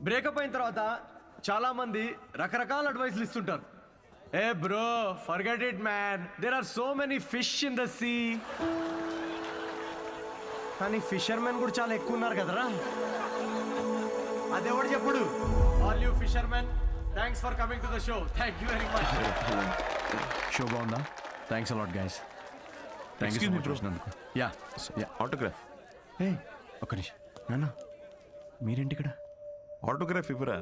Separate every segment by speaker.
Speaker 1: Breakup అయిన తర్వాత చాలా మంది రకరకాల అడ్వైస్లు ఇస్తుంటారు. ఏ bro forget it man, there are so many fish in the sea. కానీ ఫిషర్మెన్ కూడా చాలా ఎక్కువ ఉన్నారు కదరా. అదెవడు చెప్పుడు? All you fishermen, thanks for coming to the show. Thank you very much. Show బాగుందా? Thanks a lot guys. Thank you చూసినందుకు. Yeah yeah
Speaker 2: autograph.
Speaker 1: ఏ ఒక్క నిమిషం నాన్న, మీరేంటి ఇక్కడ?
Speaker 2: ఆటోగ్రాఫ్ ఇవ్వరా?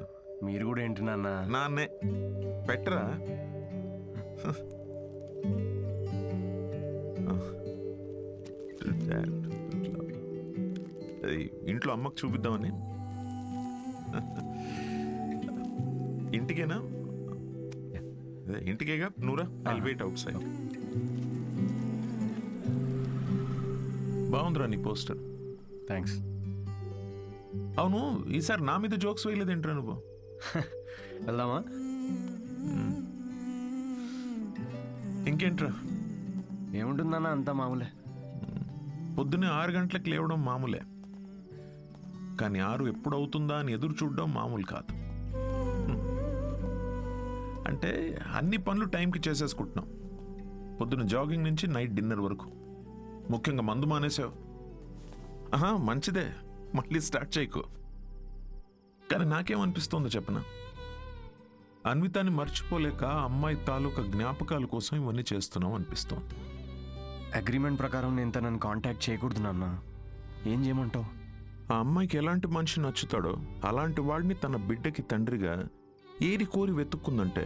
Speaker 1: మీరు కూడా ఏంటి నాన్న?
Speaker 2: నాన్నే పెట్టరా. ఇంట్లో అమ్మకు చూపిద్దామని. ఇంటికేనా? ఇంటికేగా నూరా. I'll wait outside. బాగుందిరా నీ పోస్టర్.
Speaker 1: థ్యాంక్స్.
Speaker 2: అవును, ఈసారి నా మీద జోక్స్ వేయలేదు ఏంట్రా నువ్వు?
Speaker 1: వెళ్దామా?
Speaker 2: ఇంకేంట్రా?
Speaker 1: ఏముంటుందన్న, అంతా మామూలే.
Speaker 2: పొద్దున్నే 6 గంటలకు లేవడం మామూలే, కానీ 6 ఎప్పుడు అవుతుందా అని ఎదురు చూడడం మామూలు కాదు. అంటే అన్ని పనులు టైంకి చేసేసుకుంటున్నాం. పొద్దున్న జాగింగ్ నుంచి నైట్ డిన్నర్ వరకు. ముఖ్యంగా మందు మానేసావు. మంచిదే, మళ్ళీ స్టార్ట్ చేయకు. కానీ నాకేమనిపిస్తోందో చెప్పనా, అన్వితాన్ని మర్చిపోలేక అమ్మాయి తాలూకా జ్ఞాపకాల కోసం ఇవన్నీ చేస్తున్నాం అనిపిస్తోంది.
Speaker 1: అగ్రిమెంట్ ప్రకారం నేను తనని కాంటాక్ట్ చేయకూడదు నాన్న. ఏం చేయమంటావు?
Speaker 2: ఆ అమ్మాయికి ఎలాంటి మనిషి నచ్చుతాడో అలాంటి వాడిని తన బిడ్డకి తండ్రిగా ఏరి కోరి వెతుక్కుందంటే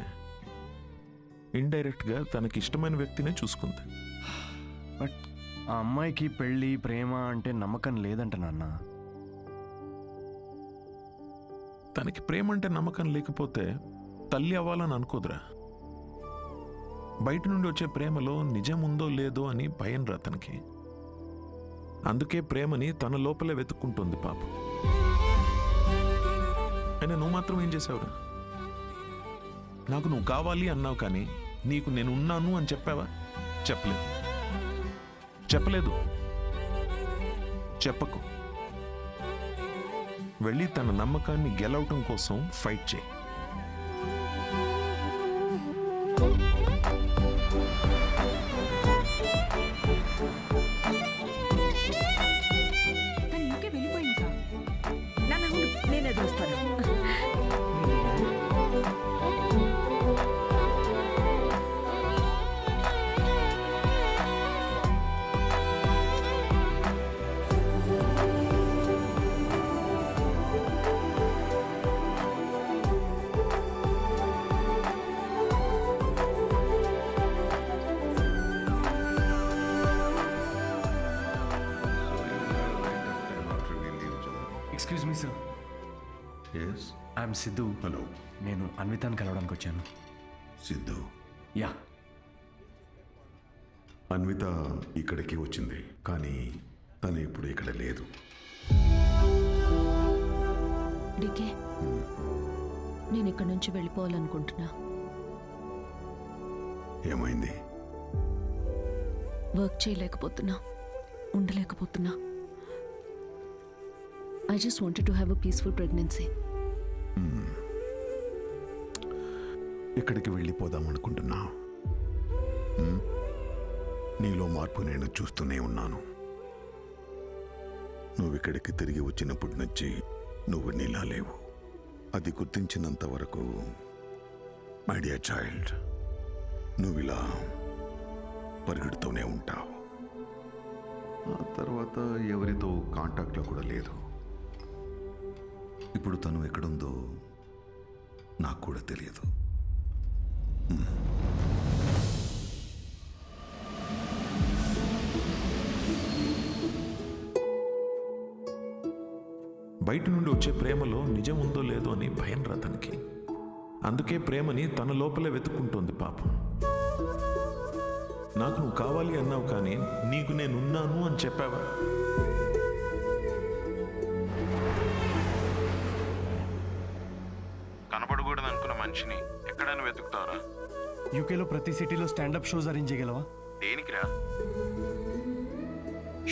Speaker 2: ఇండైరెక్ట్గా తనకి ఇష్టమైన వ్యక్తినే చూసుకుంది.
Speaker 1: బట్ ఆ అమ్మాయికి పెళ్ళి ప్రేమ అంటే నమ్మకం లేదంట నాన్న.
Speaker 2: తనకి ప్రేమ అంటే నమ్మకం లేకపోతే తల్లి అవ్వాలని అనుకోదురా. బయట నుండి వచ్చే ప్రేమలో నిజం ఉందో లేదో అని భయం రా తనకి. అందుకే ప్రేమని తన లోపలే వెతుక్కుంటుంది పాపం. అయినా నువ్వు మాత్రం ఏం చేసావురా? నాకు నువ్వు కావాలి అన్నావు, కానీ నీకు నేను ఉన్నాను అని చెప్పావా? చెప్పలేదు. చెప్పకు. వెళ్ళి తన నమ్మకాన్ని గెలవటం కోసం ఫైట్ చేయి.
Speaker 1: Excuse me sir.
Speaker 3: Yes,
Speaker 1: I'm Siddhu.
Speaker 3: Hello.
Speaker 1: నేను అన్వితాన్ని కలవడానికి వచ్చాను.
Speaker 3: సిద్ధు.
Speaker 1: యా.
Speaker 3: అన్విత ఇక్కడికి వచ్చింది, కానీ తను ఇప్పుడు ఇక్కడ లేదు.
Speaker 4: డికే, నేను ఇక్కడి నుంచి వెళ్ళిపోవాలనుకుంటున్నా.
Speaker 3: ఏమైంది?
Speaker 4: Work చేయలేకపోతున్నా, ఉండలేకపోతున్నా. I just wanted to have a peaceful pregnancy.
Speaker 3: ఎక్కడికి వెళ్ళిపోదాం అనుకుంటున్నా? నీలో మార్పు నేను చూస్తూనే ఉన్నాను. నువ్వు ఇక్కడికి తిరిగి వచ్చినప్పటి నుంచి నువ్వు నీలా లేవు. అది గుర్తించినంత వరకు మై డియర్ చైల్డ్, నువ్వు ఇలా పరిగెడుతూనే ఉంటావు. ఆ తర్వాత ఎవరితో కాంటాక్ట్లో కూడా లేదు. ఇప్పుడు తను ఎక్కడుందో నాకు కూడా తెలియదు.
Speaker 2: బయట నుండి వచ్చే ప్రేమలో నిజం ఉందో లేదో అని భయం రా తనకి. అందుకే ప్రేమని తన లోపలే వెతుక్కుంటోంది పాపం. నాకు నువ్వు కావాలి అన్నావు, కానీ నీకు నేనున్నాను అని చెప్పావా? కనబడకూడదు అనుకున్న మనిషిని ఎక్కడైనా వెతుకుతారా?
Speaker 1: యూకేలో ప్రతి సిటీలో స్టాండప్ షోస్ అరేంజ్ చేయగలవా?
Speaker 2: దేనికిరా?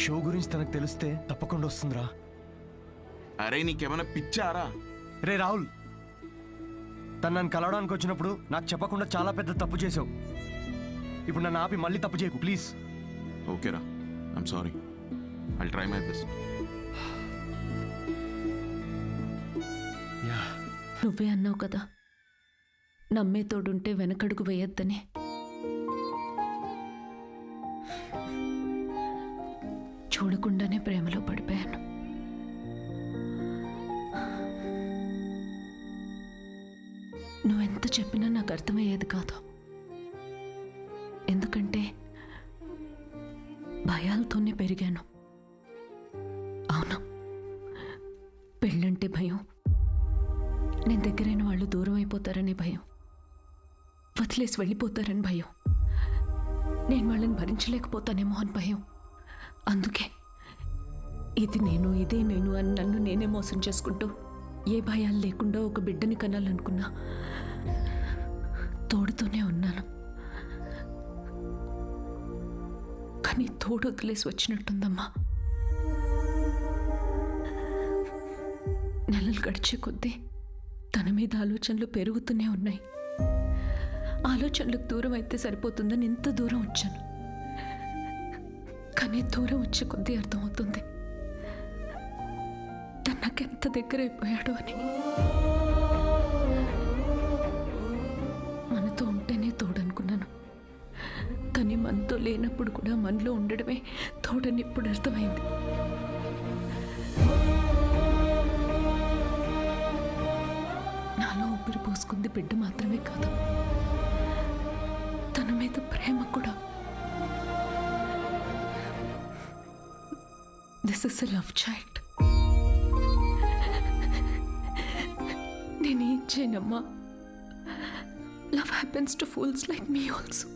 Speaker 1: షో గురించి తనకు తెలిస్తే తప్పకుండా వస్తుందిరా.
Speaker 5: అరే నీకేమైనా పిచ్చారా?
Speaker 1: రే రాహుల్, తను నన్ను కలవడానికి వచ్చినప్పుడు నాకు చెప్పకుండా చాలా పెద్ద తప్పు చేసావు. ఇప్పుడు నన్ను ఆపి మళ్ళీ తప్పు చేయకు ప్లీజ్.
Speaker 2: ఓకేరా, I'm sorry. I'll try my best.
Speaker 4: నువ్వే అన్నావు కదా, నమ్మే తోడుంటే వెనకడుగు వేయొద్దని. చూడకుండానే ప్రేమలో పడిపోయాను. నువ్వెంత చెప్పినా నాకు అర్థమయ్యేది కాదు. ఎందుకంటే భయాలతోనే పెరిగాను. అవును, పెళ్ళంటే భయం, నేను దగ్గరైన వాళ్ళు దూరం అయిపోతారనే భయం, వదిలేసి వెళ్ళిపోతారని భయం, నేను వాళ్ళని భరించలేకపోతానేమో అని భయం. అందుకే ఇది నేను, ఇదే నేను అని నన్ను నేనే మోసం చేసుకుంటూ ఏ భయాలు లేకుండా ఒక బిడ్డని కనాలనుకున్నా. తోడుతోనే ఉన్నాను, కానీ తోడు వదిలేసి వచ్చినట్టుందమ్మా. నెలలు గడిచే కొద్దీ తన మీద ఆలోచనలు పెరుగుతూనే ఉన్నాయి. ఆలోచనలకు దూరం అయితే సరిపోతుందని ఇంత దూరం వచ్చాను. కానీ దూరం వచ్చే కొద్దీ అర్థమవుతుంది తను నాకెంత దగ్గర అయిపోయాడు అని. మనతో ఉంటేనే తోడనుకున్నాను, కానీ మనతో లేనప్పుడు కూడా మనలో ఉండడమే తోడని ఇప్పుడు అర్థమైంది. నాలో ఊపిరి పోసుకుంది బిడ్డ మాత్రమే కాదు, తన మీద ప్రేమ కూడా. This is a love child. నేనేం చేయనమ్మా, love happens to fools like me also.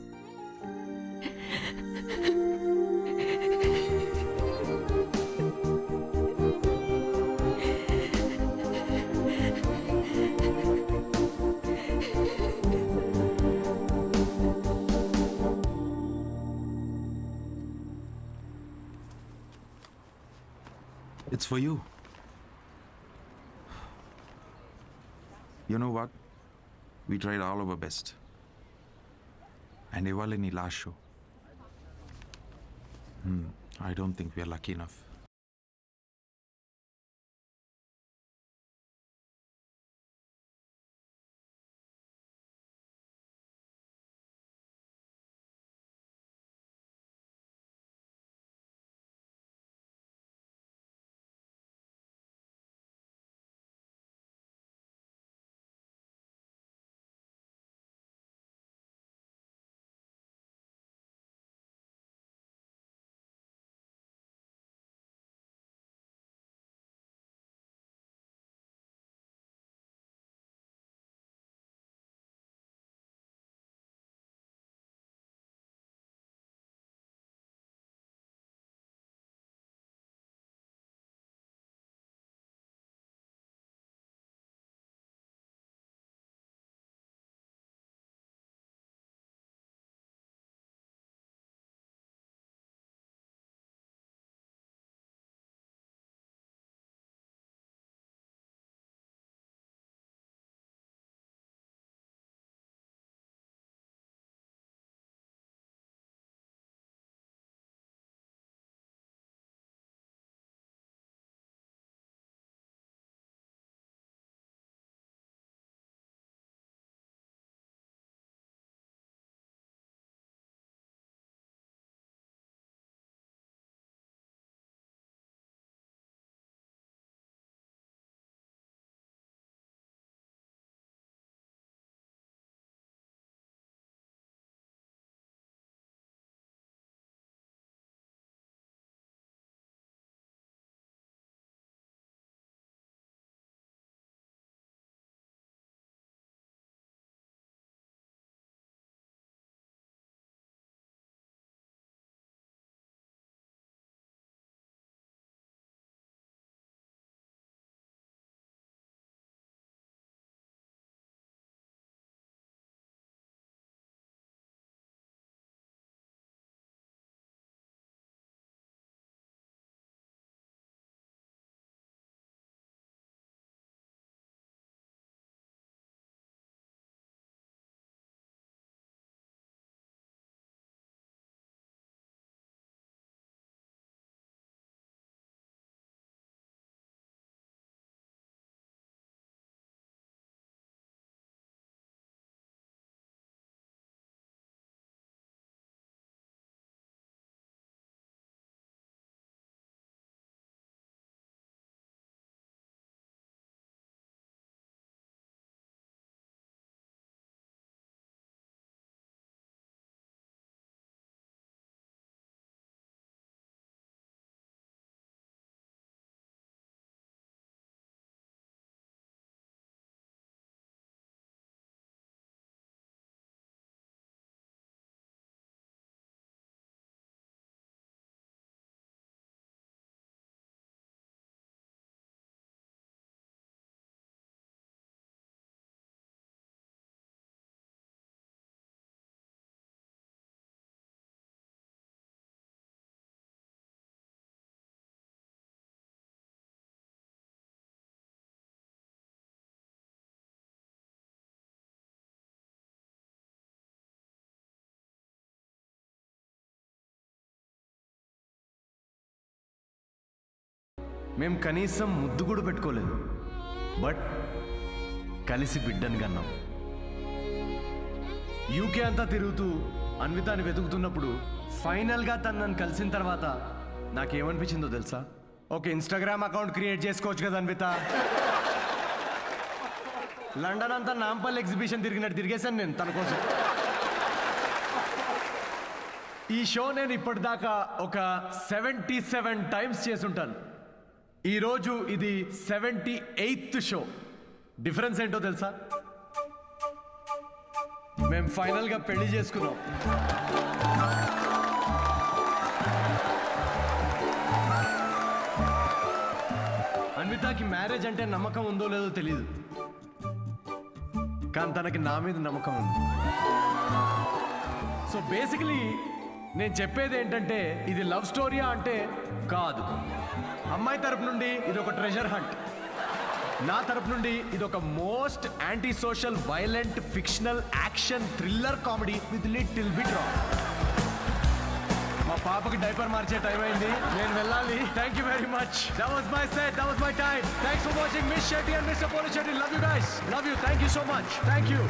Speaker 5: It's for you. You know what? We tried all our best. And ఇవాళ నీ last show. I don't think we are lucky enough.
Speaker 1: మేము కనీసం ముద్దు కూడా పెట్టుకోలేదు, but కలిసి బిడ్డని కన్నాం. యూకే అంతా తిరుగుతూ అన్వితాని వెతుకుతున్నప్పుడు ఫైనల్గా తను నన్ను కలిసిన తర్వాత నాకేమనిపించిందో తెలుసా? ఒక ఇన్స్టాగ్రామ్ అకౌంట్ క్రియేట్ చేసుకోవచ్చు కదా అన్విత. లండన్ అంతా నాంపల్లి ఎగ్జిబిషన్ తిరిగినట్టు తిరిగేశాను నేను తన కోసం. ఈ షో నేను ఇప్పటిదాకా ఒక 77 టైమ్స్ చేసుంటాను. ఈరోజు ఇది 78th షో. డిఫరెన్స్ ఏంటో తెలుసా? మేము ఫైనల్గా పెళ్లి చేసుకున్నాం. అన్వితాకి మ్యారేజ్ అంటే నమ్మకం ఉందో లేదో తెలియదు, కానీ తనకి నా మీద నమ్మకం ఉంది. సో బేసికలీ నేను చెప్పేది ఏంటంటే, ఇది లవ్ స్టోరీయా అంటే కాదు. అమ్మాయి తరపు నుండి ఇది ఒక ట్రెజర్ హంట్, నా తరపు నుండి ఇది ఒక most anti social violent fictional action thriller comedy with little bit రా. మా పాపకి డైపర్ మార్చే టైం అయింది, నేను వెళ్ళాలి. Thank you very much. That was my set, that was my time. Thanks for watching miss Shetty and mister Polishetty. Love you guys, love you. Thank you so much. Thank you.